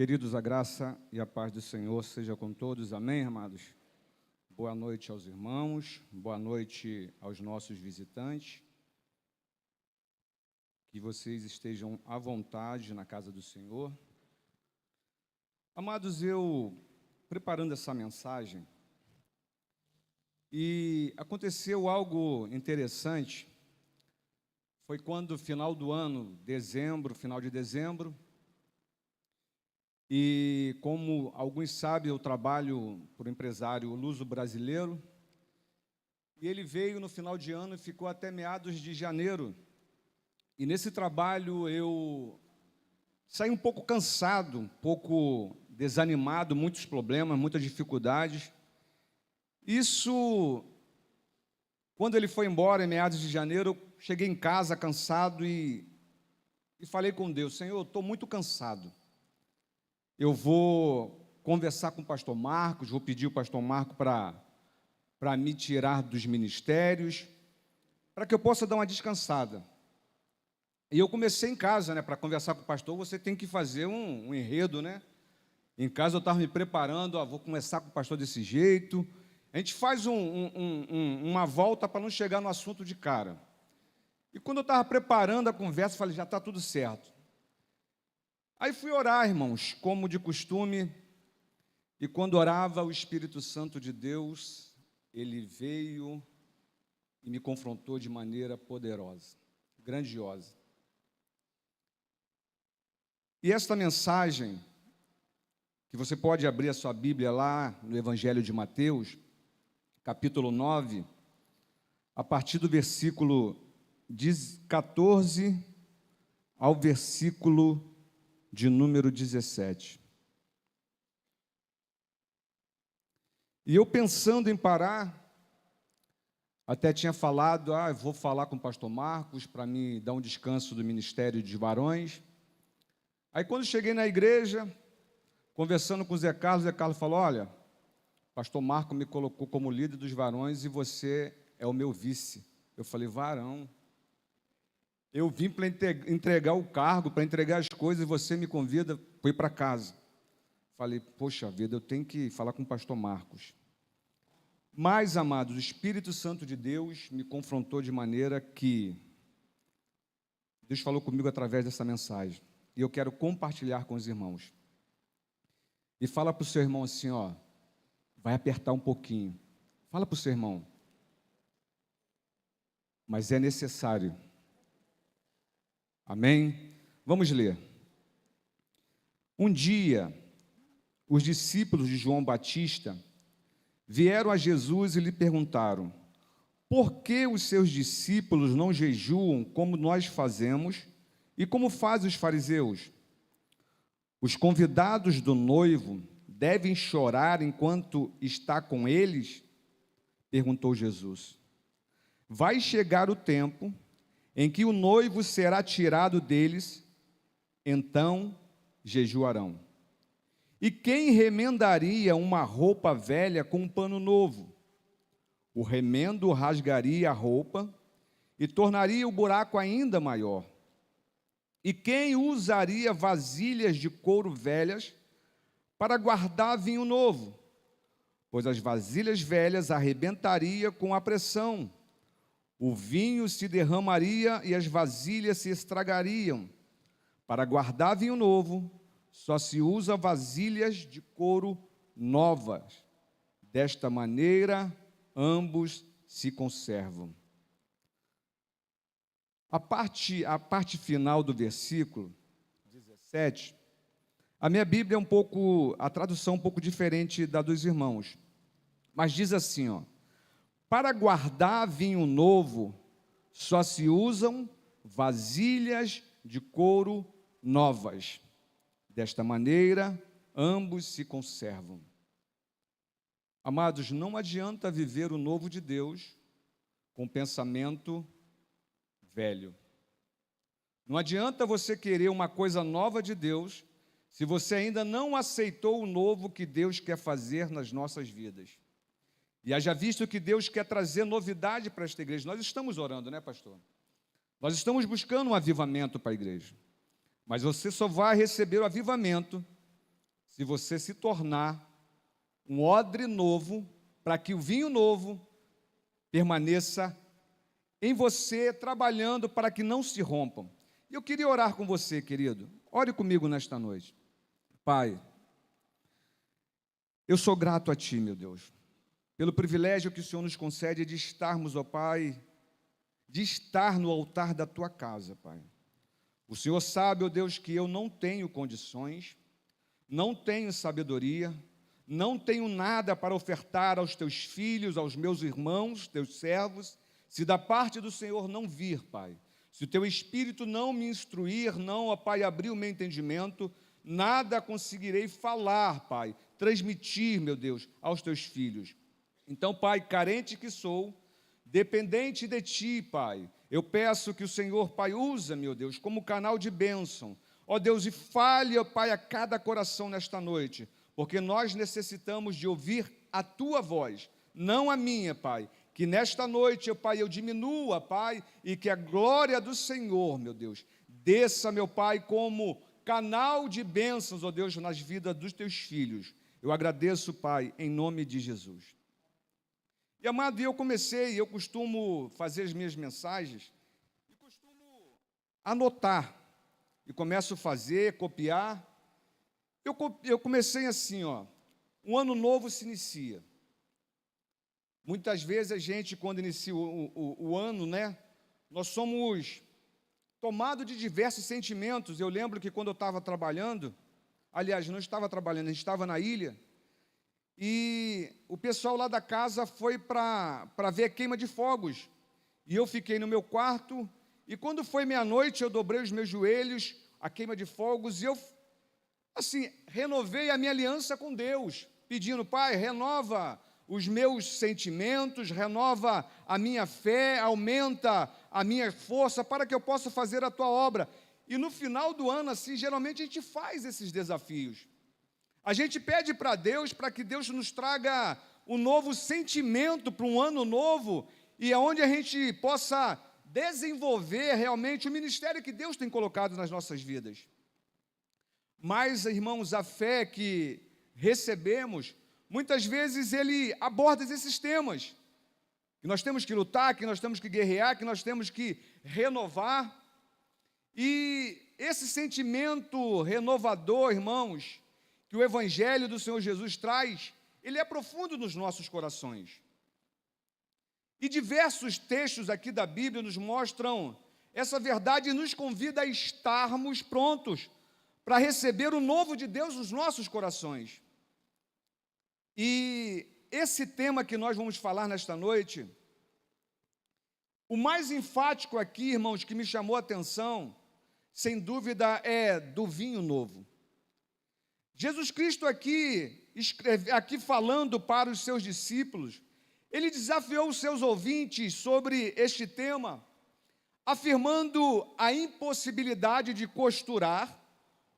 Queridos, a graça e a paz do Senhor seja com todos, amém, amados? Boa noite aos irmãos, boa noite aos nossos visitantes. Que vocês estejam à vontade na casa do Senhor. Amados, eu preparando essa mensagem, e aconteceu algo interessante. Foi quando, final do ano, final de dezembro, e como alguns sabem, eu trabalho por um empresário luso-brasileiro, e ele veio no final de ano e ficou até meados de janeiro. E nesse trabalho eu saí um pouco cansado, um pouco desanimado, muitos problemas, muitas dificuldades. Isso, quando ele foi embora, em meados de janeiro, eu cheguei em casa cansado e falei com Deus: Senhor, eu estou muito cansado. Eu vou conversar com o pastor Marcos, vou pedir o pastor Marcos para me tirar dos ministérios, para que eu possa dar uma descansada. E eu comecei em casa, para conversar com o pastor, você tem que fazer um enredo, Em casa eu estava me preparando, vou começar com o pastor desse jeito. A gente faz uma volta para não chegar no assunto de cara. E quando eu estava preparando a conversa, falei, já está tudo certo. Aí fui orar, irmãos, como de costume, e quando orava, o Espírito Santo de Deus, ele veio e me confrontou de maneira poderosa, grandiosa. E esta mensagem, que você pode abrir a sua Bíblia lá no Evangelho de Mateus, capítulo 9, a partir do versículo 14 ao versículo de número 17. E eu pensando em parar, até tinha falado, eu vou falar com o pastor Marcos para me dar um descanso do ministério de varões. Aí quando cheguei na igreja, conversando com o Zé Carlos falou, olha, pastor Marcos me colocou como líder dos varões e você é o meu vice. Eu falei, varão? Eu vim para entregar o cargo, para entregar as coisas, e você me convida para ir para casa. Falei, poxa vida, eu tenho que falar com o pastor Marcos. Mas, amados, o Espírito Santo de Deus me confrontou de maneira que Deus falou comigo através dessa mensagem. E eu quero compartilhar com os irmãos. E fala para o seu irmão assim, vai apertar um pouquinho. Fala para o seu irmão. Mas é necessário. Amém? Vamos ler. Um dia, os discípulos de João Batista vieram a Jesus e lhe perguntaram, por que os seus discípulos não jejuam como nós fazemos e como fazem os fariseus? Os convidados do noivo devem chorar enquanto está com eles? Perguntou Jesus. Vai chegar o tempo em que o noivo será tirado deles, então jejuarão. E quem remendaria uma roupa velha com um pano novo? O remendo rasgaria a roupa e tornaria o buraco ainda maior. E quem usaria vasilhas de couro velhas para guardar vinho novo? Pois as vasilhas velhas arrebentariam com a pressão. O vinho se derramaria e as vasilhas se estragariam. Para guardar vinho novo, só se usa vasilhas de couro novas. Desta maneira, ambos se conservam. A parte final do versículo 17, a minha Bíblia é a tradução um pouco diferente da dos irmãos. Mas diz assim, para guardar vinho novo, só se usam vasilhas de couro novas. Desta maneira, ambos se conservam. Amados, não adianta viver o novo de Deus com pensamento velho. Não adianta você querer uma coisa nova de Deus se você ainda não aceitou o novo que Deus quer fazer nas nossas vidas. E haja visto que Deus quer trazer novidade para esta igreja. Nós estamos orando, pastor? Nós estamos buscando um avivamento para a igreja. Mas você só vai receber o avivamento se você se tornar um odre novo, para que o vinho novo permaneça em você, trabalhando para que não se rompam. E eu queria orar com você, querido. Ore comigo nesta noite. Pai, eu sou grato a Ti, meu Deus, pelo privilégio que o Senhor nos concede de estarmos, ó Pai, de estar no altar da Tua casa, Pai. O Senhor sabe, ó Deus, que eu não tenho condições, não tenho sabedoria, não tenho nada para ofertar aos Teus filhos, aos meus irmãos, Teus servos, se da parte do Senhor não vir, Pai. Se o Teu Espírito não me instruir, não, ó Pai, abrir o meu entendimento, nada conseguirei falar, Pai, transmitir, meu Deus, aos Teus filhos. Então, Pai, carente que sou, dependente de Ti, Pai, eu peço que o Senhor, Pai, usa, meu Deus, como canal de bênção, ó Deus, e fale, ó Pai, a cada coração nesta noite, porque nós necessitamos de ouvir a Tua voz, não a minha, Pai. Que nesta noite, ó Pai, eu diminua, Pai, e que a glória do Senhor, meu Deus, desça, meu Pai, como canal de bênçãos, ó Deus, nas vidas dos Teus filhos. Eu agradeço, Pai, em nome de Jesus. E, amado, eu costumo fazer as minhas mensagens, e costumo anotar, e começo a fazer, copiar. Eu comecei assim, ó, um ano novo se inicia. Muitas vezes a gente, quando inicia o ano, né, nós somos tomados de diversos sentimentos. Eu lembro que quando eu estava trabalhando, aliás, não estava trabalhando, a gente estava na ilha, e o pessoal lá da casa foi para ver a queima de fogos. E eu fiquei no meu quarto, e quando foi meia-noite, eu dobrei os meus joelhos, a queima de fogos, e eu, assim, renovei a minha aliança com Deus, pedindo, Pai, renova os meus sentimentos, renova a minha fé, aumenta a minha força para que eu possa fazer a Tua obra. E no final do ano, assim, geralmente a gente faz esses desafios. A gente pede para Deus, para que Deus nos traga um novo sentimento para um ano novo, e aonde a gente possa desenvolver realmente o ministério que Deus tem colocado nas nossas vidas. Mas, irmãos, a fé que recebemos, muitas vezes ele aborda esses temas, que nós temos que lutar, que nós temos que guerrear, que nós temos que renovar. E esse sentimento renovador, irmãos, que o Evangelho do Senhor Jesus traz, ele é profundo nos nossos corações. E diversos textos aqui da Bíblia nos mostram essa verdade e nos convida a estarmos prontos para receber o novo de Deus nos nossos corações. E esse tema que nós vamos falar nesta noite, o mais enfático aqui, irmãos, que me chamou a atenção, sem dúvida, é do vinho novo. Jesus Cristo aqui falando para os seus discípulos, ele desafiou os seus ouvintes sobre este tema, afirmando a impossibilidade de costurar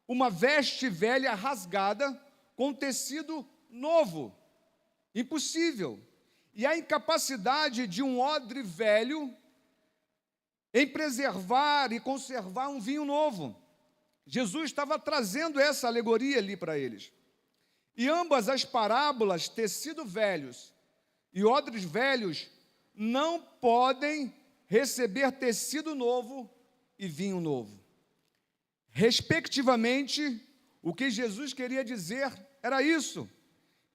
uma veste velha rasgada com tecido novo. Impossível. E a incapacidade de um odre velho em preservar e conservar um vinho novo. Jesus estava trazendo essa alegoria ali para eles. E ambas as parábolas, tecido velhos e odres velhos, não podem receber tecido novo e vinho novo. Respectivamente, o que Jesus queria dizer era isso,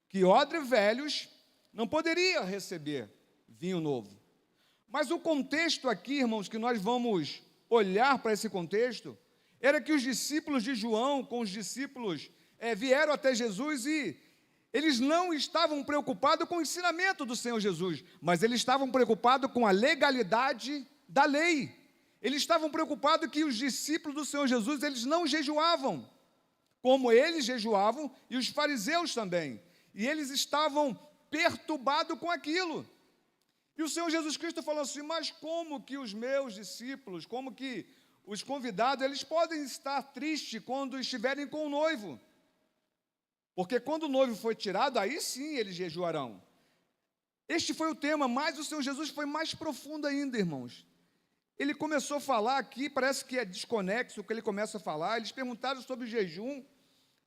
que odres velhos não poderia receber vinho novo. Mas o contexto aqui, irmãos, que nós vamos olhar para esse contexto, era que os discípulos de João, com os discípulos, vieram até Jesus e eles não estavam preocupados com o ensinamento do Senhor Jesus, mas eles estavam preocupados com a legalidade da lei. Eles estavam preocupados que os discípulos do Senhor Jesus, eles não jejuavam, como eles jejuavam e os fariseus também. E eles estavam perturbados com aquilo. E o Senhor Jesus Cristo falou assim, mas como que os meus discípulos, como que os convidados, eles podem estar tristes quando estiverem com o noivo? Porque quando o noivo foi tirado, aí sim eles jejuarão. Este foi o tema, mas o Senhor Jesus foi mais profundo ainda, irmãos. Ele começou a falar aqui, parece que é desconexo o que ele começa a falar. Eles perguntaram sobre o jejum,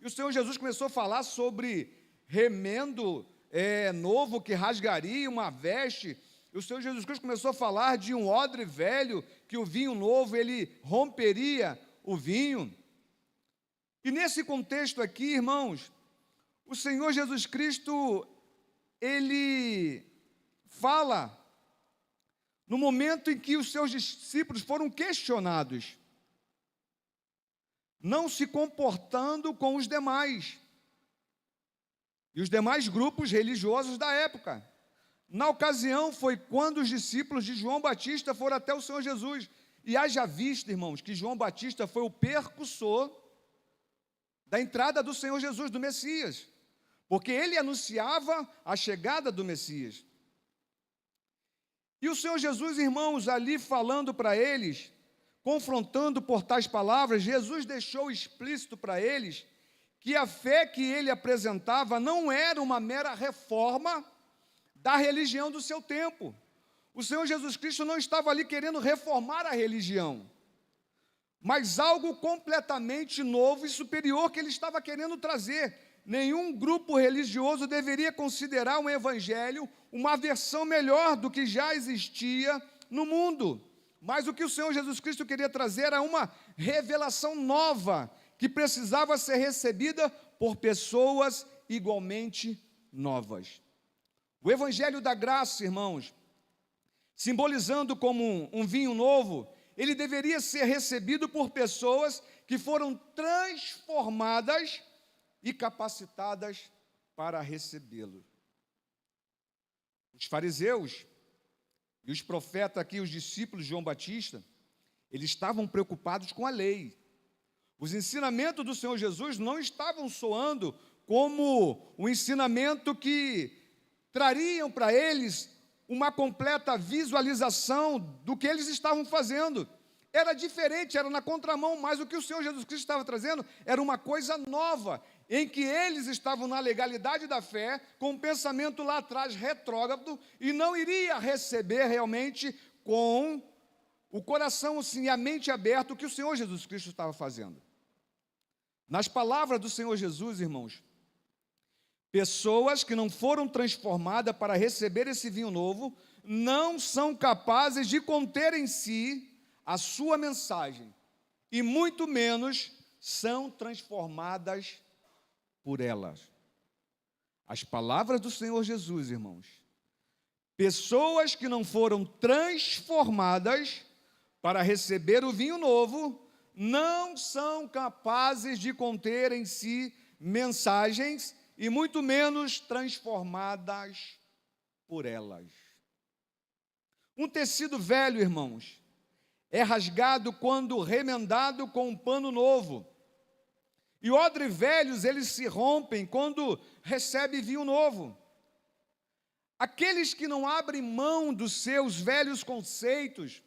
E o Senhor Jesus começou a falar sobre remendo novo que rasgaria uma veste. E o Senhor Jesus Cristo começou a falar de um odre velho, que o vinho novo, ele romperia o vinho. E nesse contexto aqui, irmãos, o Senhor Jesus Cristo, ele fala no momento em que os seus discípulos foram questionados, não se comportando com os demais, e os demais grupos religiosos da época. Na ocasião, foi quando os discípulos de João Batista foram até o Senhor Jesus. E haja visto, irmãos, que João Batista foi o percussor da entrada do Senhor Jesus, do Messias, porque ele anunciava a chegada do Messias. E o Senhor Jesus, irmãos, ali falando para eles, confrontando por tais palavras, Jesus deixou explícito para eles que a fé que ele apresentava não era uma mera reforma da religião do seu tempo. O Senhor Jesus Cristo não estava ali querendo reformar a religião, mas algo completamente novo e superior que ele estava querendo trazer. Nenhum grupo religioso deveria considerar o Evangelho uma versão melhor do que já existia no mundo. Mas o que o Senhor Jesus Cristo queria trazer era uma revelação nova, que precisava ser recebida por pessoas igualmente novas. O Evangelho da Graça, irmãos, simbolizando como um vinho novo, ele deveria ser recebido por pessoas que foram transformadas e capacitadas para recebê-lo. Os fariseus e os profetas aqui, os discípulos de João Batista, eles estavam preocupados com a lei. Os ensinamentos do Senhor Jesus não estavam soando como um ensinamento que trariam para eles uma completa visualização do que eles estavam fazendo. Era diferente, era na contramão, mas o que o Senhor Jesus Cristo estava trazendo era uma coisa nova, em que eles estavam na legalidade da fé, com um pensamento lá atrás retrógrado, e não iria receber realmente com o coração assim, e a mente aberta o que o Senhor Jesus Cristo estava fazendo. Nas palavras do Senhor Jesus, irmãos, pessoas que não foram transformadas para receber esse vinho novo, não são capazes de conter em si a sua mensagem, e muito menos são transformadas por elas. As palavras do Senhor Jesus, irmãos, pessoas que não foram transformadas para receber o vinho novo, não são capazes de conter em si mensagens, e muito menos transformadas por elas. Um tecido velho, irmãos, é rasgado quando remendado com um pano novo. E odres velhos, eles se rompem quando recebe vinho novo. Aqueles que não abrem mão dos seus velhos conceitos,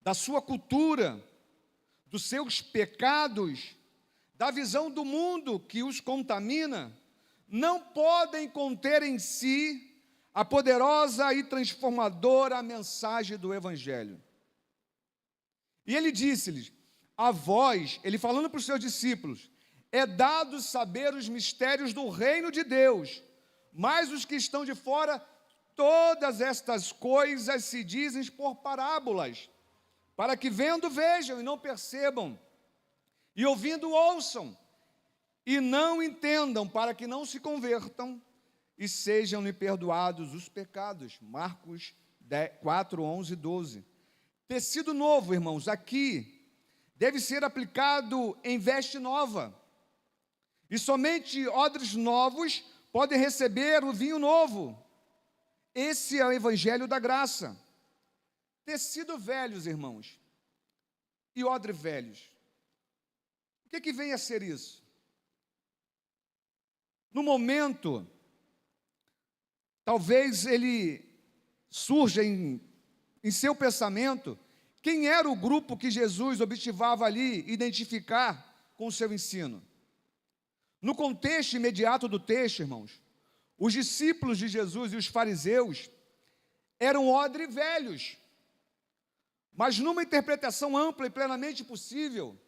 da sua cultura, dos seus pecados, da visão do mundo que os contamina, não podem conter em si a poderosa e transformadora mensagem do Evangelho. E ele disse-lhes, a vós, ele falando para os seus discípulos, é dado saber os mistérios do reino de Deus, mas os que estão de fora, todas estas coisas se dizem por parábolas, para que vendo vejam e não percebam, e ouvindo ouçam, e não entendam, para que não se convertam, e sejam-lhe perdoados os pecados. Marcos 4, 11 e 12. Tecido novo, irmãos, aqui, deve ser aplicado em veste nova, e somente odres novos podem receber o vinho novo. Esse é o Evangelho da Graça. Tecido velhos, irmãos, e odres velhos. O que vem a ser isso? No momento, talvez ele surja em seu pensamento, quem era o grupo que Jesus objetivava ali identificar com o seu ensino. No contexto imediato do texto, irmãos, os discípulos de Jesus e os fariseus eram odres velhos, mas numa interpretação ampla e plenamente possível,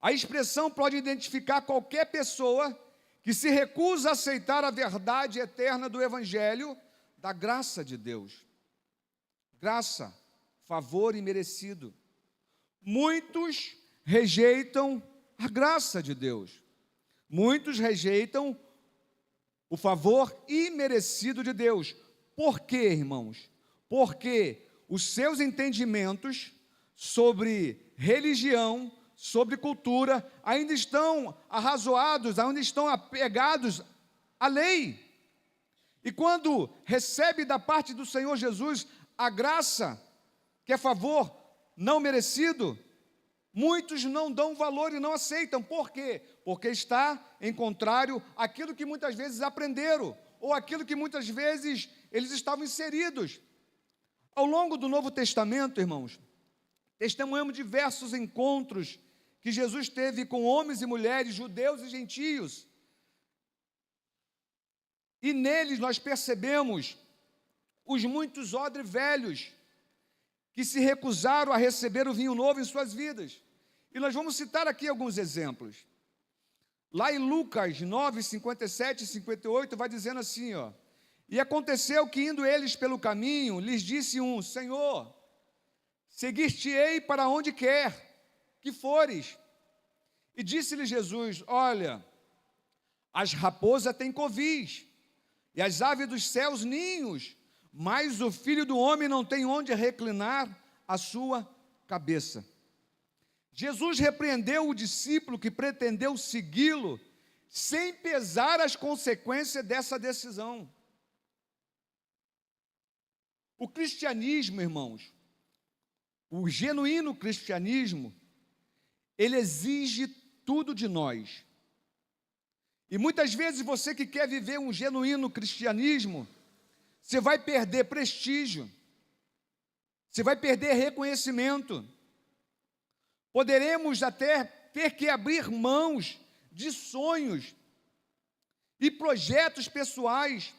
A expressão pode identificar qualquer pessoa que se recusa a aceitar a verdade eterna do Evangelho, da graça de Deus. Graça, favor imerecido. Muitos rejeitam a graça de Deus. Muitos rejeitam o favor imerecido de Deus. Por quê, irmãos? Porque os seus entendimentos sobre religião, sobre cultura, ainda estão arrazoados, ainda estão apegados à lei. E quando recebe da parte do Senhor Jesus a graça, que é favor não merecido, muitos não dão valor e não aceitam. Por quê? Porque está em contrário àquilo que muitas vezes aprenderam, ou aquilo que muitas vezes eles estavam inseridos. Ao longo do Novo Testamento, irmãos, testemunhamos diversos encontros que Jesus teve com homens e mulheres, judeus e gentios. E neles nós percebemos os muitos odres velhos que se recusaram a receber o vinho novo em suas vidas. E nós vamos citar aqui alguns exemplos. Lá em Lucas 9, 57 e 58, vai dizendo assim, ó: e aconteceu que, indo eles pelo caminho, lhes disse um: Senhor, seguir-te-ei para onde quer que fores. E disse-lhe Jesus: olha, as raposas têm covis, e as aves dos céus ninhos, mas o Filho do Homem não tem onde reclinar a sua cabeça. Jesus repreendeu o discípulo que pretendeu segui-lo, sem pesar as consequências dessa decisão. O cristianismo, irmãos, o genuíno cristianismo, ele exige tudo de nós. E muitas vezes você que quer viver um genuíno cristianismo, você vai perder prestígio, você vai perder reconhecimento. Poderemos até ter que abrir mãos de sonhos e projetos pessoais.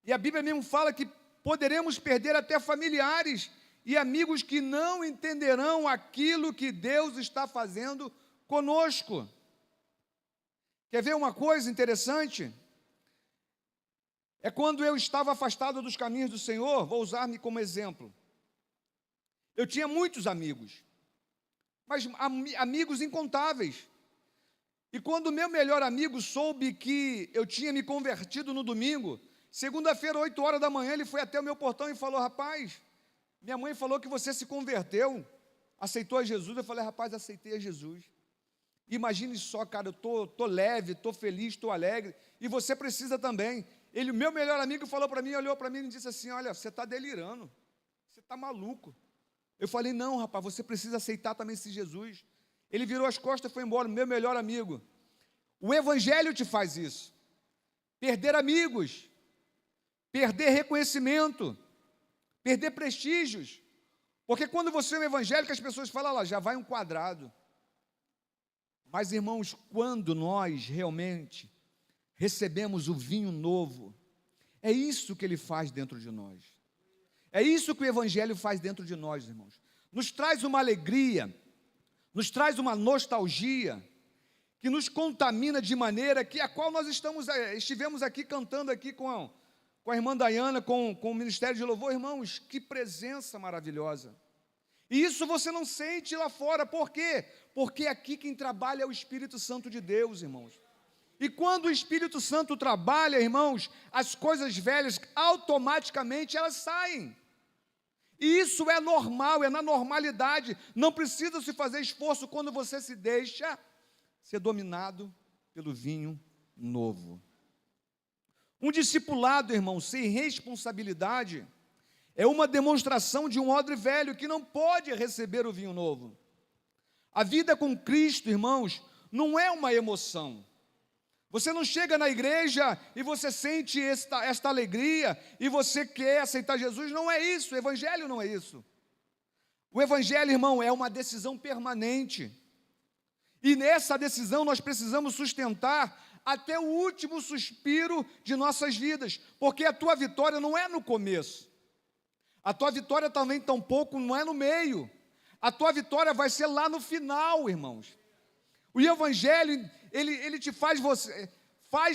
E a Bíblia mesmo fala que poderemos perder até familiares e amigos que não entenderão aquilo que Deus está fazendo conosco. Quer ver uma coisa interessante? É quando eu estava afastado dos caminhos do Senhor, vou usar-me como exemplo. Eu tinha muitos amigos, mas amigos incontáveis. E quando o meu melhor amigo soube que eu tinha me convertido no domingo, segunda-feira, 8 horas da manhã, ele foi até o meu portão e falou: rapaz, minha mãe falou que você se converteu, aceitou a Jesus. Eu falei: rapaz, aceitei a Jesus. Imagine só, cara, eu tô leve, tô feliz, tô alegre, e você precisa também. Ele, o meu melhor amigo, falou para mim, olhou para mim e disse assim: olha, você está delirando, você está maluco. Eu falei: não, rapaz, você precisa aceitar também esse Jesus. Ele virou as costas e foi embora, meu melhor amigo. O Evangelho te faz isso. Perder amigos, perder reconhecimento, perder prestígios. Porque quando você é um evangélico, as pessoas falam: lá, já vai um quadrado. Mas, irmãos, quando nós realmente recebemos o vinho novo, é isso que ele faz dentro de nós. É isso que o Evangelho faz dentro de nós, irmãos. Nos traz uma alegria, nos traz uma nostalgia, que nos contamina de maneira que a qual nós estivemos aqui cantando aqui com a irmã Dayana, com o Ministério de Louvor. Irmãos, que presença maravilhosa. E isso você não sente lá fora. Por quê? Porque aqui quem trabalha é o Espírito Santo de Deus, irmãos. E quando o Espírito Santo trabalha, irmãos, as coisas velhas, automaticamente elas saem. E isso é normal, é na normalidade. Não precisa se fazer esforço quando você se deixa ser dominado pelo vinho novo. Um discipulado, irmão, sem responsabilidade, é uma demonstração de um odre velho que não pode receber o vinho novo. A vida com Cristo, irmãos, não é uma emoção. Você não chega na igreja e você sente esta alegria e você quer aceitar Jesus. Não é isso, o Evangelho não é isso. O Evangelho, irmão, é uma decisão permanente. E nessa decisão nós precisamos sustentar até o último suspiro de nossas vidas. Porque a tua vitória não é no começo. A tua vitória também tampouco não é no meio. A tua vitória vai ser lá no final, irmãos. O Evangelho, ele te faz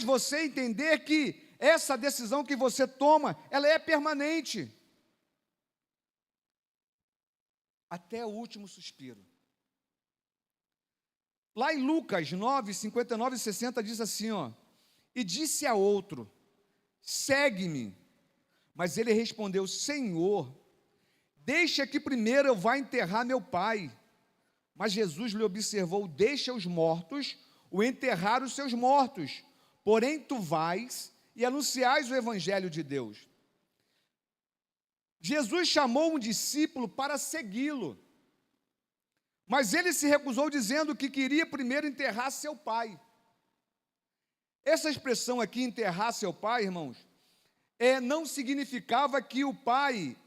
você entender que essa decisão que você toma, ela é permanente. Até o último suspiro. Lá em Lucas 9, 59 e 60 diz assim, ó: e disse a outro, segue-me. Mas ele respondeu, Senhor, deixa que primeiro eu vá enterrar meu pai. Mas Jesus lhe observou, deixa os mortos o enterrar os seus mortos, porém tu vais e anunciais o evangelho de Deus. Jesus chamou um discípulo para segui-lo, mas ele se recusou dizendo que queria primeiro enterrar seu pai. Essa expressão aqui, enterrar seu pai, irmãos, não significava que o pai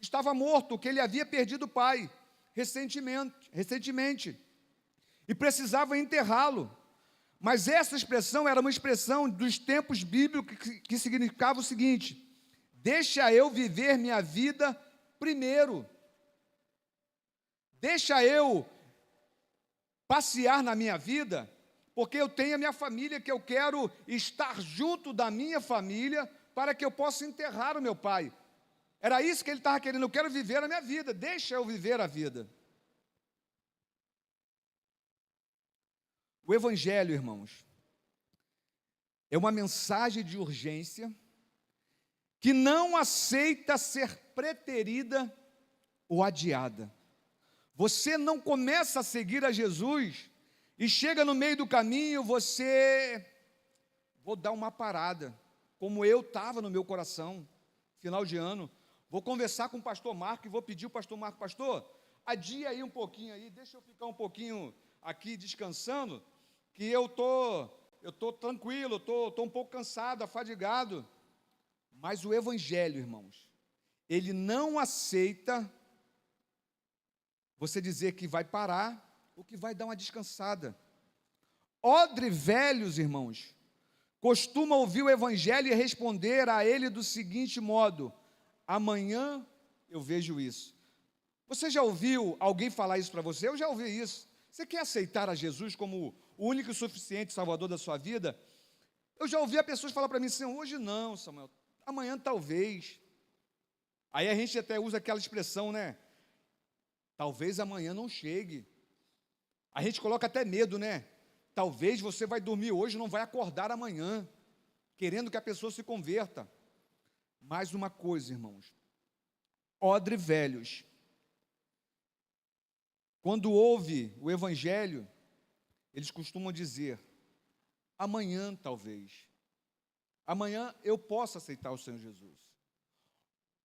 estava morto, que ele havia perdido o pai recentemente e precisava enterrá-lo. Mas essa expressão era uma expressão dos tempos bíblicos que significava o seguinte: deixa eu viver minha vida primeiro. Deixa eu passear na minha vida, porque eu tenho a minha família, que eu quero estar junto da minha família, para que eu possa enterrar o meu pai. Era isso que ele estava querendo, eu quero viver a minha vida, deixa eu viver a vida. O Evangelho, irmãos, é uma mensagem de urgência, que não aceita ser preterida ou adiada. Você não começa a seguir a Jesus e chega no meio do caminho, vou dar uma parada, como eu estava no meu coração, final de ano, vou conversar com o pastor Marco e vou pedir ao pastor Marco, pastor, adia aí um pouquinho aí, deixa eu ficar um pouquinho aqui descansando, que eu tô tranquilo, tô um pouco cansado, afadigado. Mas o Evangelho, irmãos, ele não aceita você dizer que vai parar ou que vai dar uma descansada. Odre velhos, irmãos, costuma ouvir o Evangelho e responder a ele do seguinte modo: amanhã eu vejo isso. Você já ouviu alguém falar isso para você? Eu já ouvi isso. Você quer aceitar a Jesus como o único e suficiente Salvador da sua vida? Eu já ouvi pessoas falar para mim assim, hoje não, Samuel, amanhã talvez. Aí a gente até usa aquela expressão, né? Talvez amanhã não chegue. A gente coloca até medo, né? Talvez você vai dormir hoje e não vai acordar amanhã, querendo que a pessoa se converta. Mais uma coisa, irmãos, odre velhos, quando ouve o Evangelho, eles costumam dizer, amanhã talvez, amanhã eu posso aceitar o Senhor Jesus.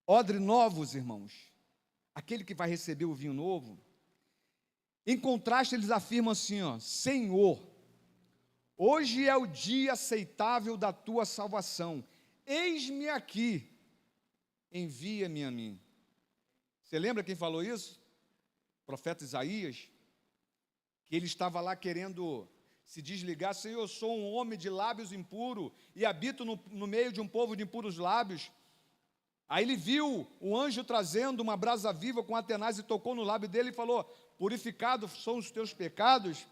Odre novos, irmãos, aquele que vai receber o vinho novo, em contraste eles afirmam assim, ó, Senhor, hoje é o dia aceitável da tua salvação, eis-me aqui, envia-me a mim. Você lembra quem falou isso? O profeta Isaías, que ele estava lá querendo se desligar, Senhor, eu sou um homem de lábios impuros e habito no meio de um povo de impuros lábios. Aí ele viu o anjo trazendo uma brasa viva com Atenaz e tocou no lábio dele e falou, purificados são os teus pecados.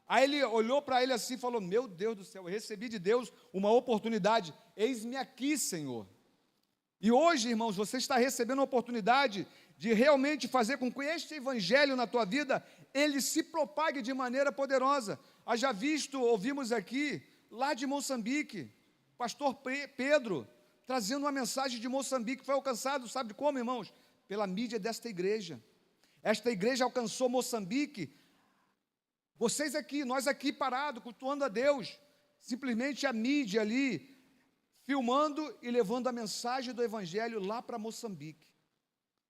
Aí ele olhou para ele assim e falou, meu Deus do céu, eu recebi de Deus uma oportunidade, eis-me aqui, Senhor. E hoje, irmãos, você está recebendo a oportunidade de realmente fazer com que este Evangelho na tua vida, ele se propague de maneira poderosa. Haja visto, ouvimos aqui, lá de Moçambique, pastor Pedro, trazendo uma mensagem de Moçambique, foi alcançado, sabe como, irmãos? Pela mídia desta igreja. Esta igreja alcançou Moçambique, vocês aqui, nós aqui parados, cultuando a Deus, simplesmente a mídia ali, filmando e levando a mensagem do Evangelho lá para Moçambique,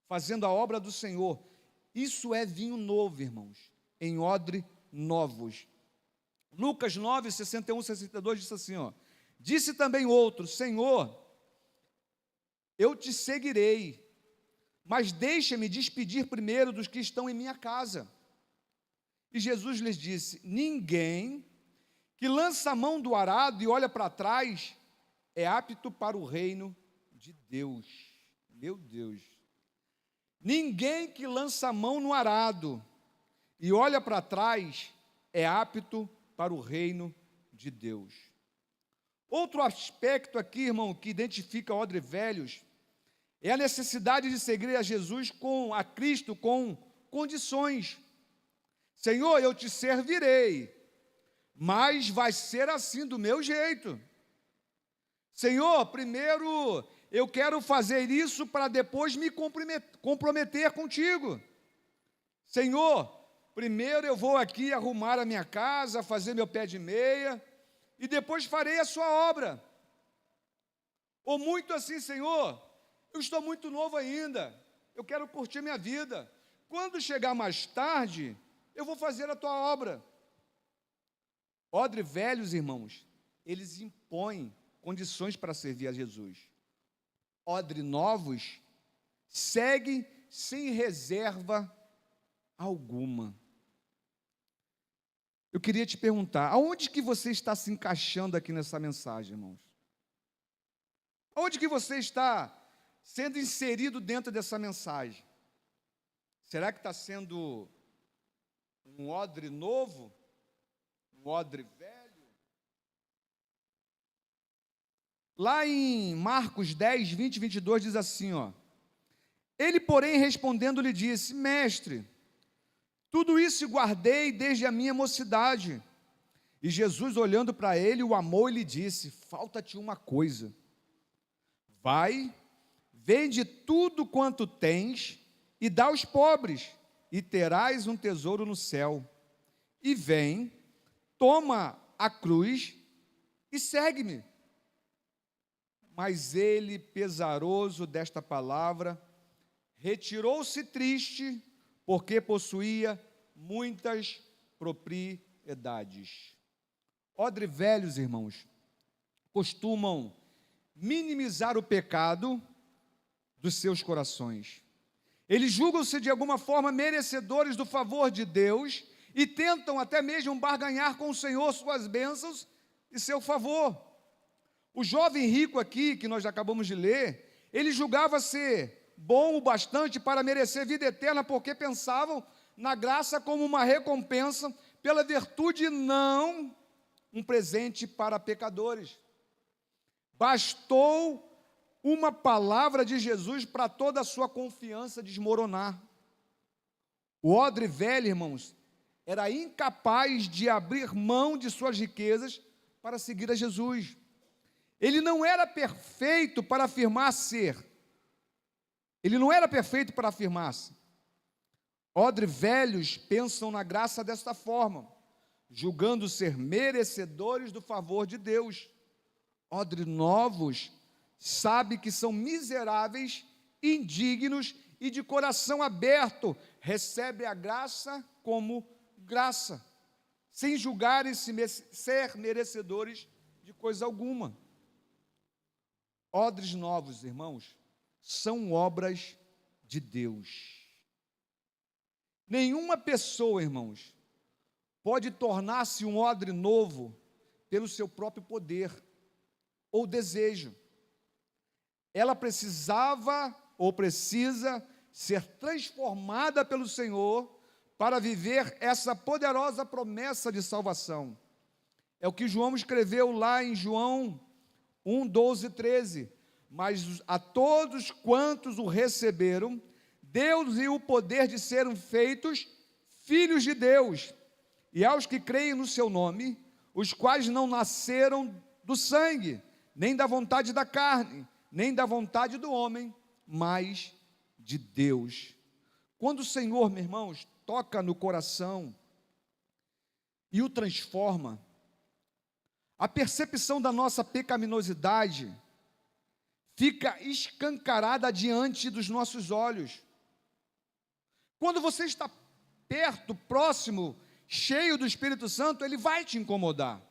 fazendo a obra do Senhor. Isso é vinho novo, irmãos, em odre novos. Lucas 9, 61, 62 diz assim, ó, disse também outro, Senhor, eu te seguirei, mas deixa-me despedir primeiro dos que estão em minha casa. E Jesus lhes disse, ninguém que lança a mão do arado e olha para trás, é apto para o reino de Deus. Meu Deus. Ninguém que lança a mão no arado e olha para trás, é apto para o reino de Deus. Outro aspecto aqui, irmão, que identifica odre velhos, é a necessidade de seguir a Jesus a Cristo com condições. Senhor, eu te servirei, mas vai ser assim do meu jeito. Senhor, primeiro eu quero fazer isso para depois me comprometer contigo. Senhor, primeiro eu vou aqui arrumar a minha casa, fazer meu pé de meia, e depois farei a sua obra. Ou muito assim, Senhor, eu estou muito novo ainda, eu quero curtir minha vida. Quando chegar mais tarde, eu vou fazer a tua obra. Odre velhos, irmãos, eles impõem condições para servir a Jesus. Odre novos, seguem sem reserva alguma. Eu queria te perguntar, aonde que você está se encaixando aqui nessa mensagem, irmãos? Aonde que você está sendo inserido dentro dessa mensagem? Será que está sendo um odre novo? Um odre velho? Lá em Marcos 10, 20 e 22 diz assim, ó: ele, porém, respondendo, lhe disse: mestre, tudo isso guardei desde a minha mocidade. E Jesus, olhando para ele, o amou e lhe disse: falta-te uma coisa. Vai, vende tudo quanto tens e dá aos pobres, e terás um tesouro no céu. E vem, toma a cruz e segue-me. Mas ele, pesaroso desta palavra, retirou-se triste, porque possuía muitas propriedades. Odre velhos, irmãos, costumam minimizar o pecado dos seus corações. Eles julgam-se de alguma forma merecedores do favor de Deus e tentam até mesmo barganhar com o Senhor suas bênçãos e seu favor. O jovem rico aqui, que nós acabamos de ler, ele julgava ser bom o bastante para merecer vida eterna, porque pensavam na graça como uma recompensa pela virtude, não um presente para pecadores. Bastou uma palavra de Jesus para toda a sua confiança desmoronar. O odre velho, irmãos, era incapaz de abrir mão de suas riquezas para seguir a Jesus. Ele não era perfeito para afirmar ser. Ele não era perfeito para afirmar-se. Odre velhos pensam na graça desta forma, julgando ser merecedores do favor de Deus. Odre novos sabe que são miseráveis, indignos e de coração aberto, recebe a graça como graça, sem julgarem-se ser merecedores de coisa alguma. Odres novos, irmãos, são obras de Deus. Nenhuma pessoa, irmãos, pode tornar-se um odre novo pelo seu próprio poder ou desejo. Ela precisava ou precisa ser transformada pelo Senhor para viver essa poderosa promessa de salvação. É o que João escreveu lá em João 1, 12 e 13. Mas a todos quantos o receberam, deu-lhes o poder de serem feitos filhos de Deus, e aos que creem no seu nome, os quais não nasceram do sangue, nem da vontade da carne, nem da vontade do homem, mas de Deus. Quando o Senhor, meus irmãos, toca no coração e o transforma, a percepção da nossa pecaminosidade fica escancarada diante dos nossos olhos. Quando você está perto, próximo, cheio do Espírito Santo, ele vai te incomodar.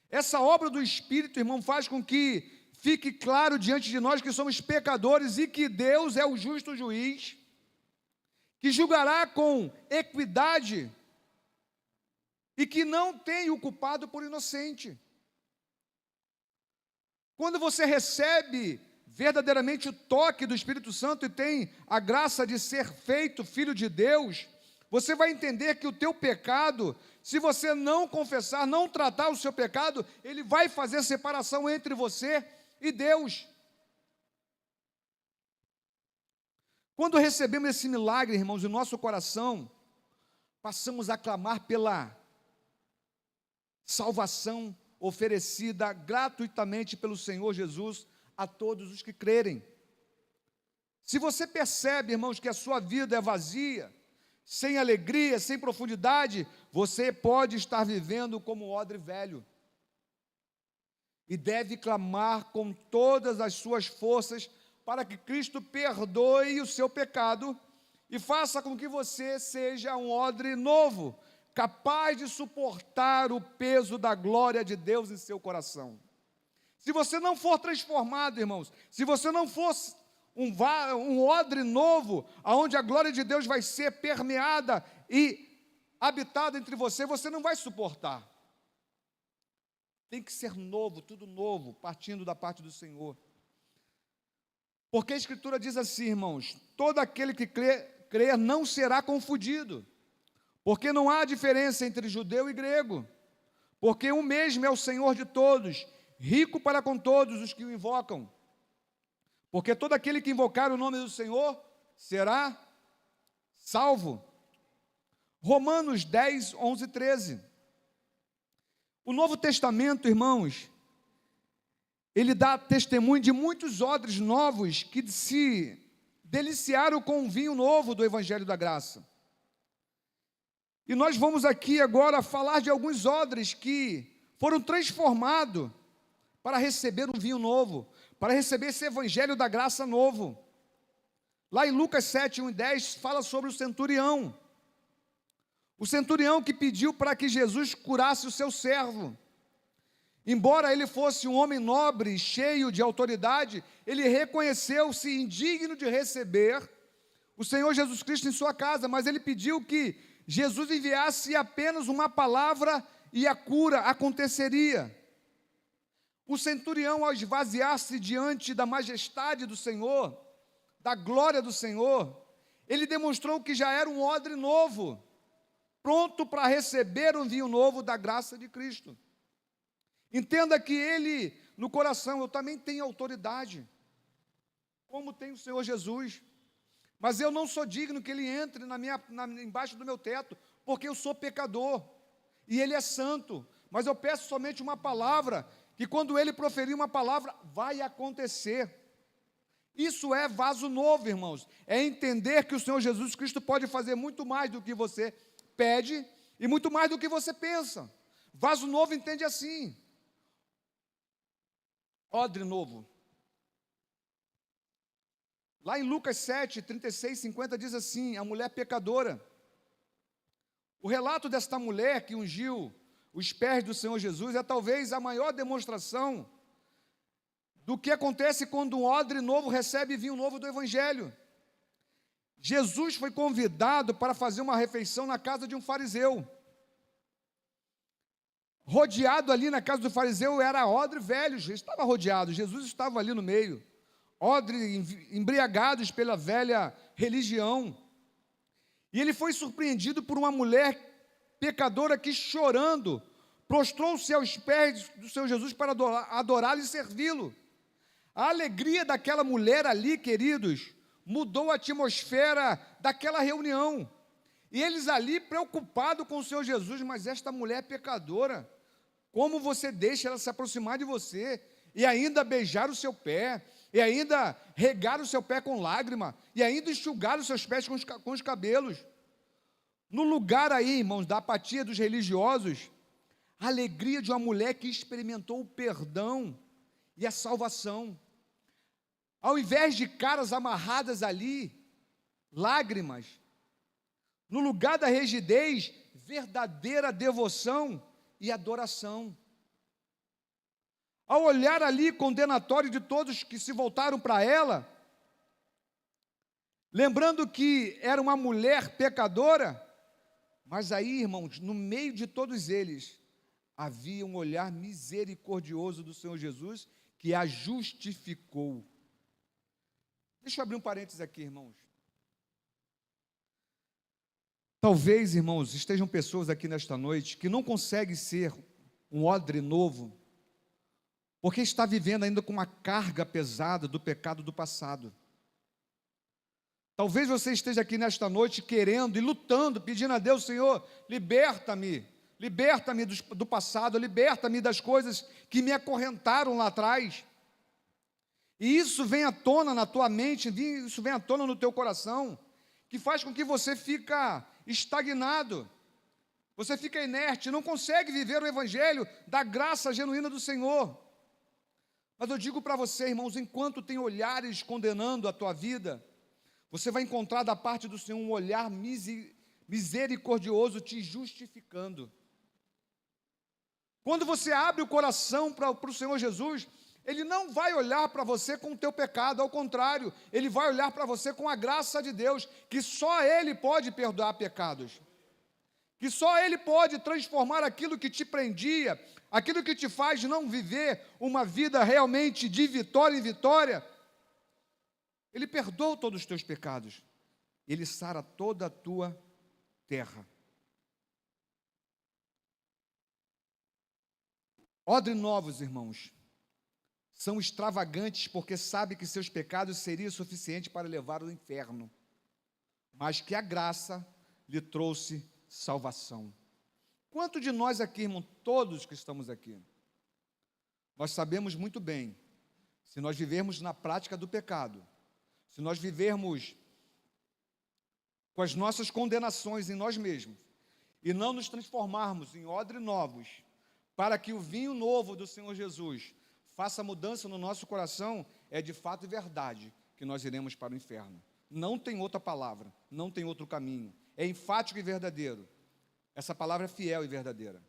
Essa obra do Espírito, irmão, faz com que fique claro diante de nós que somos pecadores e que Deus é o justo juiz, que julgará com equidade e que não tem o culpado por inocente. Quando você recebe verdadeiramente o toque do Espírito Santo e tem a graça de ser feito filho de Deus, Você vai entender que o teu pecado, se você não confessar, não tratar o seu pecado, ele vai fazer separação entre você e Deus. Quando recebemos esse milagre, irmãos, em nosso coração, passamos a clamar pela salvação oferecida gratuitamente pelo Senhor Jesus a todos os que crerem. Se você percebe, irmãos, que a sua vida é vazia, sem alegria, sem profundidade, você pode estar vivendo como um odre velho. E deve clamar com todas as suas forças para que Cristo perdoe o seu pecado e faça com que você seja um odre novo, capaz de suportar o peso da glória de Deus em seu coração. Se você não for transformado, irmãos, se você não for um odre novo, onde a glória de Deus vai ser permeada e habitada entre você, você não vai suportar. Tem que ser novo, tudo novo, partindo da parte do Senhor. Porque a Escritura diz assim, irmãos, todo aquele que crer não será confundido, porque não há diferença entre judeu e grego, porque um mesmo é o Senhor de todos, rico para com todos os que o invocam. Porque todo aquele que invocar o nome do Senhor será salvo. Romanos 10, 11, 13. O Novo Testamento, irmãos, ele dá testemunho de muitos odres novos que se deliciaram com o vinho novo do Evangelho da Graça. E nós vamos aqui agora falar de alguns odres que foram transformados para receber um vinho novo, para receber esse Evangelho da Graça novo. Lá em Lucas 7, 1 e 10, fala sobre o centurião. O centurião que pediu para que Jesus curasse o seu servo. Embora ele fosse um homem nobre, cheio de autoridade, ele reconheceu-se indigno de receber o Senhor Jesus Cristo em sua casa, mas ele pediu que Jesus enviasse apenas uma palavra e a cura aconteceria. O centurião, ao esvaziar-se diante da majestade do Senhor, da glória do Senhor, ele demonstrou que já era um odre novo, pronto para receber um vinho novo da graça de Cristo. Entenda que ele, no coração, eu também tenho autoridade, como tem o Senhor Jesus, mas eu não sou digno que ele entre embaixo do meu teto, porque eu sou pecador, e ele é santo, mas eu peço somente uma palavra, que quando ele proferir uma palavra, vai acontecer. Isso é vaso novo, irmãos, é entender que o Senhor Jesus Cristo pode fazer muito mais do que você pede, e muito mais do que você pensa. Vaso novo entende assim. Odre novo. Lá em Lucas 7, 36, 50 diz assim, a mulher pecadora. O relato desta mulher que ungiu os pés do Senhor Jesus é talvez a maior demonstração do que acontece quando um odre novo recebe vinho novo do Evangelho. Jesus foi convidado para fazer uma refeição na casa de um fariseu. Rodeado ali na casa do fariseu era odre velhos, estava rodeado, Jesus estava ali no meio, odres embriagados pela velha religião, e ele foi surpreendido por uma mulher pecadora que chorando, prostrou-se aos pés do Senhor Jesus para adorá-lo e servi-lo. A alegria daquela mulher ali, queridos, mudou a atmosfera daquela reunião, e eles ali preocupados com o Senhor Jesus, mas esta mulher pecadora, como você deixa ela se aproximar de você, e ainda beijar o seu pé, e ainda regar o seu pé com lágrima, e ainda enxugar os seus pés com os cabelos. No lugar aí, irmãos, da apatia dos religiosos, a alegria de uma mulher que experimentou o perdão e a salvação. Ao invés de caras amarradas ali, lágrimas, no lugar da rigidez, verdadeira devoção e adoração. Ao olhar ali condenatório de todos que se voltaram para ela, lembrando que era uma mulher pecadora, mas aí, irmãos, no meio de todos eles, havia um olhar misericordioso do Senhor Jesus, que a justificou. Deixa eu abrir um parênteses aqui, irmãos. Talvez, irmãos, estejam pessoas aqui nesta noite que não conseguem ser um odre novo, porque está vivendo ainda com uma carga pesada do pecado do passado. Talvez você esteja aqui nesta noite querendo e lutando, pedindo a Deus: Senhor, liberta-me, liberta-me do passado, liberta-me das coisas que me acorrentaram lá atrás. E isso vem à tona na tua mente, isso vem à tona no teu coração, que faz com que você fica estagnado, você fica inerte, não consegue viver o evangelho da graça genuína do Senhor. Mas eu digo para você, irmãos, enquanto tem olhares condenando a tua vida, você vai encontrar da parte do Senhor um olhar misericordioso te justificando. Quando você abre o coração para o Senhor Jesus, Ele não vai olhar para você com o teu pecado, ao contrário, Ele vai olhar para você com a graça de Deus, que só Ele pode perdoar pecados, que só Ele pode transformar aquilo que te prendia, aquilo que te faz não viver uma vida realmente de vitória em vitória. Ele perdoa todos os teus pecados, Ele sara toda a tua terra. Odres novos, irmãos, são extravagantes porque sabem que seus pecados seriam suficientes para levar ao inferno, mas que a graça lhe trouxe salvação. Quanto de nós aqui, irmão, todos que estamos aqui, nós sabemos muito bem, se nós vivermos na prática do pecado, se nós vivermos com as nossas condenações em nós mesmos, e não nos transformarmos em odres novos, para que o vinho novo do Senhor Jesus faça mudança no nosso coração, é de fato e verdade que nós iremos para o inferno. Não tem outra palavra, não tem outro caminho. É enfático e verdadeiro. Essa palavra é fiel e verdadeira.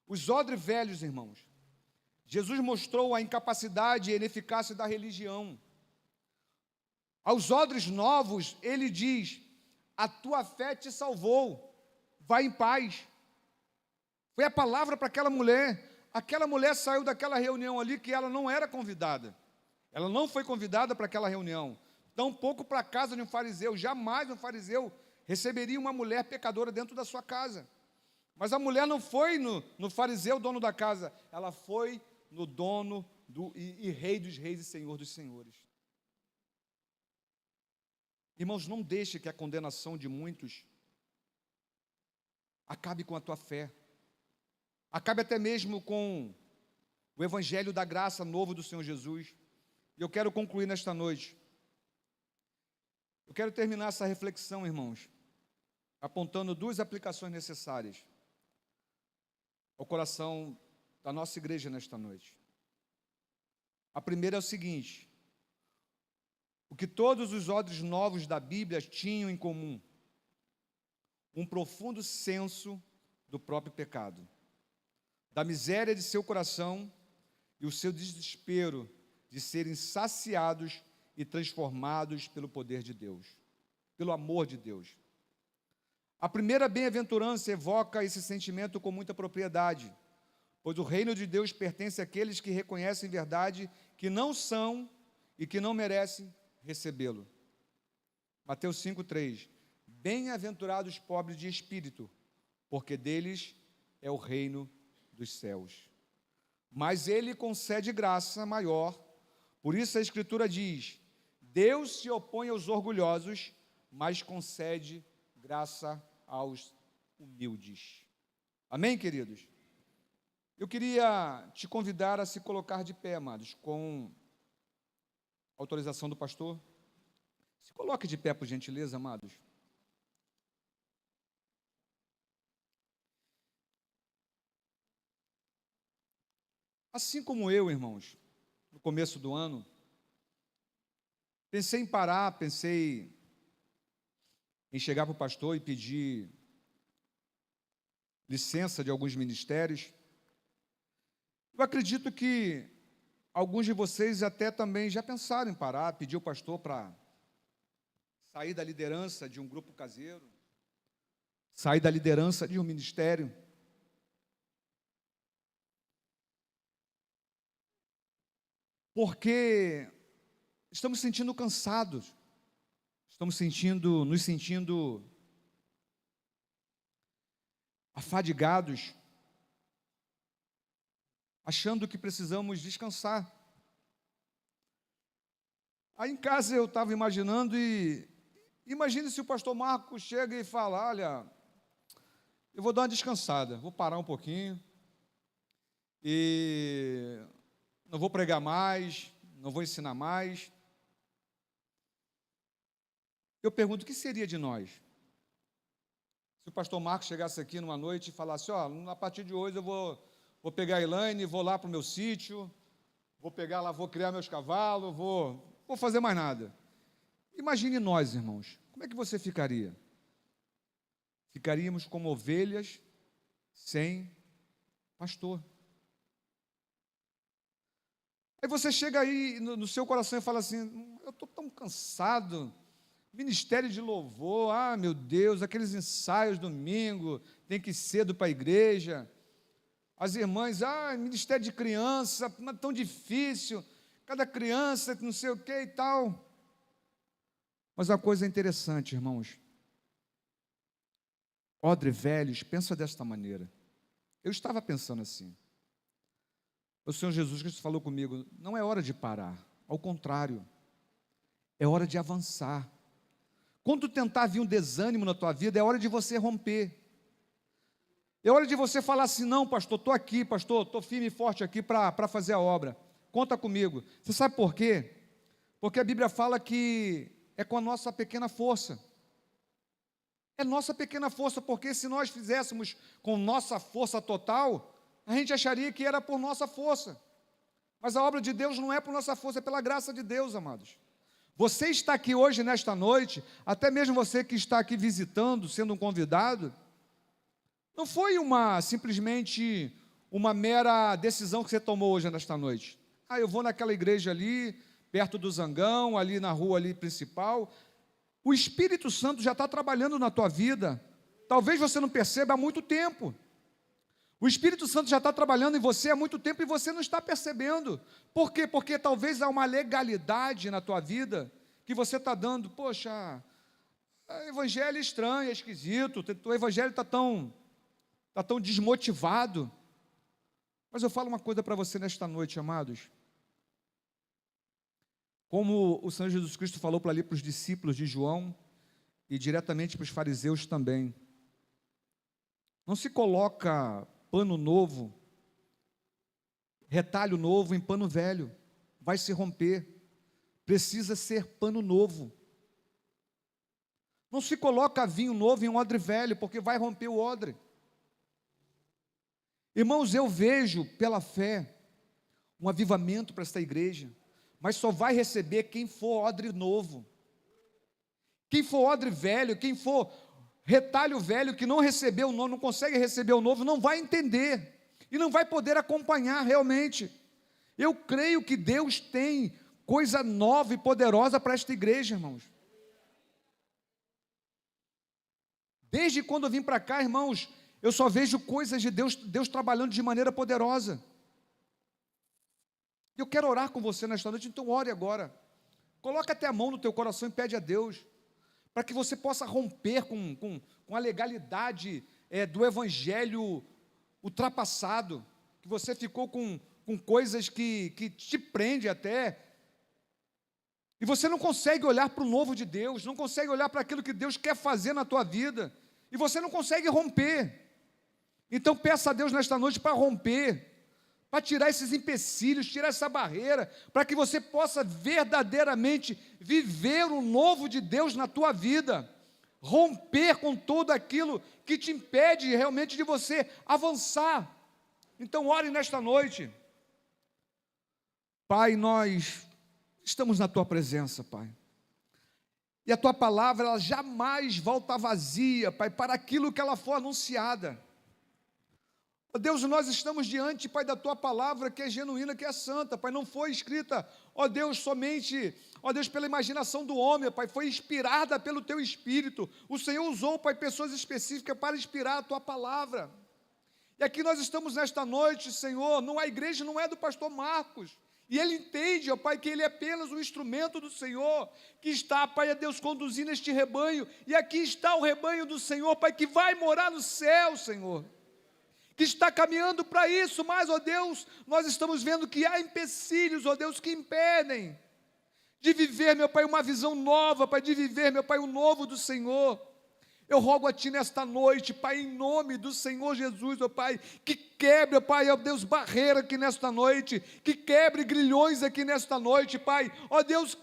Os odres velhos, irmãos, Jesus mostrou a incapacidade e a ineficácia da religião. Aos odres novos, Ele diz: a tua fé te salvou, vai em paz. Foi a palavra para aquela mulher. Aquela mulher saiu daquela reunião ali que ela não era convidada. Ela não foi convidada para aquela reunião. Tampouco para a casa de um fariseu. Jamais um fariseu receberia uma mulher pecadora dentro da sua casa. Mas a mulher não foi no fariseu, dono da casa. Ela foi no dono e rei dos reis e senhor dos senhores. Irmãos, não deixe que a condenação de muitos acabe com a tua fé. Acabe até mesmo com o evangelho da graça novo do Senhor Jesus. E eu quero concluir nesta noite. Eu quero terminar essa reflexão, irmãos, apontando duas aplicações necessárias ao coração da nossa igreja nesta noite. A primeira é o seguinte: o que todos os odres novos da Bíblia tinham em comum? Um profundo senso do próprio pecado, da miséria de seu coração e o seu desespero de serem saciados e transformados pelo poder de Deus, pelo amor de Deus. A primeira bem-aventurança evoca esse sentimento com muita propriedade, pois o reino de Deus pertence àqueles que reconhecem verdade que não são e que não merecem recebê-lo. Mateus 5,3: bem-aventurados os pobres de espírito, porque deles é o reino dos céus. Mas Ele concede graça maior, por isso a Escritura diz: Deus se opõe aos orgulhosos, mas concede graça aos humildes. Amém, queridos? Eu queria te convidar a se colocar de pé, amados, com autorização do pastor. Se coloque de pé, por gentileza, amados. Assim como eu, irmãos, no começo do ano, pensei em parar, pensei em chegar para o pastor e pedir licença de alguns ministérios. Eu acredito que alguns de vocês até também já pensaram em parar, pedir ao pastor para sair da liderança de um grupo caseiro, sair da liderança de um ministério. Porque estamos sentindo cansados, estamos nos sentindo afadigados, achando que precisamos descansar. Aí em casa eu estava imaginando, e imagine se o pastor Marcos chega e fala: olha, eu vou dar uma descansada, vou parar um pouquinho, e não vou pregar mais, não vou ensinar mais. Eu pergunto, o que seria de nós? Se o pastor Marcos chegasse aqui numa noite e falasse: ó, a partir de hoje eu vou pegar a Elaine, vou lá para o meu sítio, vou pegar lá, vou criar meus cavalos, vou fazer mais nada. Imagine nós, irmãos, como é que você ficaria? Ficaríamos como ovelhas sem pastor. Aí você chega aí no seu coração e fala assim: eu estou tão cansado, ministério de louvor, meu Deus, aqueles ensaios domingo, tem que ir cedo para a igreja, as irmãs, ministério de criança, tão difícil, cada criança, não sei o que e tal. Mas a coisa é interessante, irmãos. Odre Velhos pensa desta maneira. Eu estava pensando assim. O Senhor Jesus Cristo falou comigo: não é hora de parar, ao contrário, é hora de avançar. Quando tentar vir um desânimo na tua vida, é hora de você romper. É hora de você falar assim: não, pastor, estou aqui, pastor, estou firme e forte aqui para fazer a obra. Conta comigo. Você sabe por quê? Porque a Bíblia fala que é com a nossa pequena força. É nossa pequena força, porque se nós fizéssemos com nossa força total, a gente acharia que era por nossa força. Mas a obra de Deus não é por nossa força, é pela graça de Deus, amados. Você está aqui hoje, nesta noite, até mesmo você que está aqui visitando, sendo um convidado, não foi simplesmente uma mera decisão que você tomou hoje, nesta noite. Eu vou naquela igreja ali, perto do Zangão, ali na rua ali principal. O Espírito Santo já está trabalhando na tua vida. Talvez você não perceba há muito tempo. O Espírito Santo já está trabalhando em você há muito tempo e você não está percebendo. Por quê? Porque talvez há uma legalidade na tua vida que você está dando. Poxa, o evangelho é estranho, é esquisito, o evangelho está tão desmotivado. Mas eu falo uma coisa para você nesta noite, amados. Como o Senhor Jesus Cristo falou para os discípulos de João e diretamente para os fariseus também. Não se coloca pano novo, retalho novo em pano velho. Vai se romper. Precisa ser pano novo. Não se coloca vinho novo em um odre velho, porque vai romper o odre. Irmãos, eu vejo pela fé um avivamento para esta igreja, mas só vai receber quem for odre novo. Quem for odre velho, quem for retalho velho, que não recebeu o novo, não consegue receber o novo, não vai entender e não vai poder acompanhar realmente. Eu creio que Deus tem coisa nova e poderosa para esta igreja, irmãos. Desde quando eu vim para cá, irmãos, eu só vejo coisas de Deus trabalhando de maneira poderosa. Eu quero orar com você nesta noite, então ore agora. Coloca até a mão no teu coração e pede a Deus, para que você possa romper com a legalidade do evangelho ultrapassado, que você ficou com coisas que te prende até, e você não consegue olhar para o novo de Deus, não consegue olhar para aquilo que Deus quer fazer na tua vida, e você não consegue romper. Então peça a Deus nesta noite para romper, para tirar esses empecilhos, tirar essa barreira, para que você possa verdadeiramente viver o novo de Deus na tua vida, romper com tudo aquilo que te impede realmente de você avançar. Então ore nesta noite. Pai, nós estamos na tua presença, Pai, e a tua palavra, ela jamais volta vazia, Pai, para aquilo que ela for anunciada. Ó Deus, nós estamos diante, Pai, da Tua palavra, que é genuína, que é santa, Pai, não foi escrita, ó Deus, somente, ó Deus, pela imaginação do homem, Pai, foi inspirada pelo Teu Espírito. O Senhor usou, Pai, pessoas específicas para inspirar a Tua palavra. E aqui nós estamos nesta noite, Senhor, a igreja não é do pastor Marcos, E ele entende, ó Pai, que ele é apenas um instrumento do Senhor, que está, Pai, a Deus, conduzindo este rebanho. E aqui está o rebanho do Senhor, Pai, que vai morar no céu, Senhor, que está caminhando para isso, mas, ó Deus, nós estamos vendo que há empecilhos, ó Deus, que impedem de viver, meu Pai, uma visão nova, Pai, de viver, meu Pai, o novo do Senhor. Eu rogo a Ti nesta noite, Pai, em nome do Senhor Jesus, ó Pai, que quebre, ó Pai, ó Deus, barreira aqui nesta noite, que quebre grilhões aqui nesta noite, Pai, ó Deus,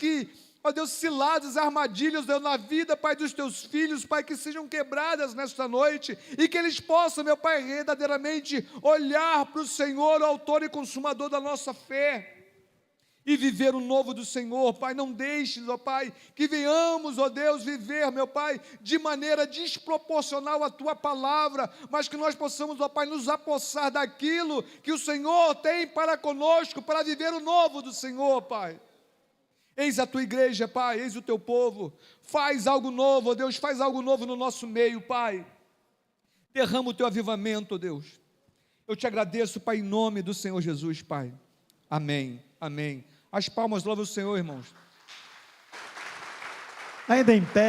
ó Deus, ciladas, armadilhas, Deus, na vida, Pai, dos Teus filhos, Pai, que sejam quebradas nesta noite, e que eles possam, meu Pai, verdadeiramente olhar para o Senhor, o autor e consumador da nossa fé, e viver o novo do Senhor. Pai, não deixes, ó Pai, que venhamos, ó Deus, viver, meu Pai, de maneira desproporcional à Tua palavra, mas que nós possamos, ó Pai, nos apossar daquilo que o Senhor tem para conosco, para viver o novo do Senhor, Pai. Eis a Tua igreja, Pai, eis o Teu povo, faz algo novo, ó Deus, faz algo novo no nosso meio, Pai, derrama o Teu avivamento, ó Deus. Eu Te agradeço, Pai, em nome do Senhor Jesus, Pai. Amém, amém. As palmas, louva o Senhor, irmãos. Ainda em pé.